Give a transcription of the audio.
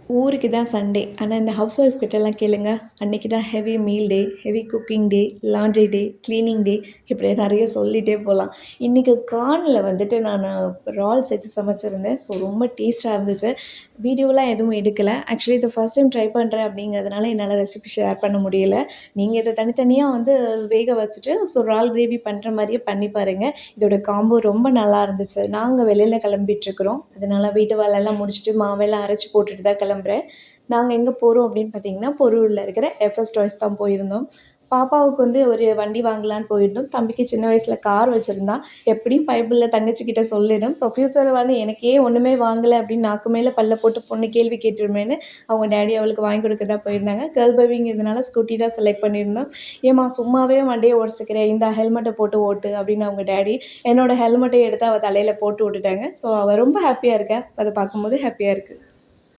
ஊருக்கு தான் சண்டே. ஆனால் இந்த ஹவுஸ் ஒய்ஃப் கிட்டலாம் கேளுங்க, அன்றைக்கி தான் ஹெவி மீல் டே, ஹெவி குக்கிங் டே, லாண்ட்ரி டே, க்ளீனிங் டே, இப்படி நிறைய சொல்லிகிட்டே போகலாம். இன்றைக்கி கார்னில் வந்துட்டு நான் இறால் சேர்த்து சமைச்சிருந்தேன். ஸோ ரொம்ப டேஸ்ட்டாக இருந்துச்சு. வீடியோலாம் எதுவும் எடுக்கலை. ஆக்சுவலி இதை ஃபஸ்ட் டைம் ட்ரை பண்ணுறேன் அப்படிங்கிறதுனால என்னால் ரெசிபி ஷேர் பண்ண முடியல. நீங்கள் இதை தனித்தனியாக வந்து வேக வச்சுட்டு ஸோ இறால் கிரேவி பண்ணுற மாதிரியே பண்ணி பாருங்கள். இதோட காம்போ ரொம்ப நல்லா இருந்துச்சு. நாங்கள் வெளியில் கிளம்பிட்டுருக்குறோம். அதனால் வீட்டு வேலையெல்லாம் முடிச்சுட்டு மாவெல்லாம் அரைச்சி போட்டுட்டு தான் கிளம்புறேன். நாங்கள் எங்கே போகிறோம் அப்படின்னு பார்த்தீங்கன்னா, பொரூரில் இருக்கிற எஃப்எஸ் டாய்ஸ் தான் போயிருந்தோம். பாப்பாவுக்கு வந்து ஒரு வண்டி வாங்கலான்னு போயிருந்தோம். தம்பிக்கு சின்ன வயசில் கார் வச்சுருந்தான். எப்படியும் பைபிளில் தங்கச்சிக்கிட்ட சொல்லிடும். ஸோ ஃப்யூச்சரில் வந்து எனக்கே ஒன்றுமே வாங்கலை அப்படின்னு நாக்கு மேலே பல்ல போட்டு பொண்ணு கேள்வி கேட்டுருமேன்னு அவங்க டேடி அவளுக்கு வாங்கி கொடுக்க தான் போயிருந்தாங்க. கேர்ள் பேபிங்கிறதுனால ஸ்கூட்டி தான் செலக்ட் பண்ணியிருந்தோம். ஏம்மா சும்மாவே வண்டியை ஓடிச்சிக்கிறேன், இந்த ஹெல்மெட்டை போட்டு ஓட்டு அப்படின்னு அவங்க டேடி என்னோடய ஹெல்மெட்டை எடுத்து அவள் தலையில் போட்டு விட்டுட்டாங்க. ஸோ அவள் ரொம்ப ஹாப்பியாக இருக்கா. அதை பார்க்கும்போது ஹாப்பியாக இருக்குது.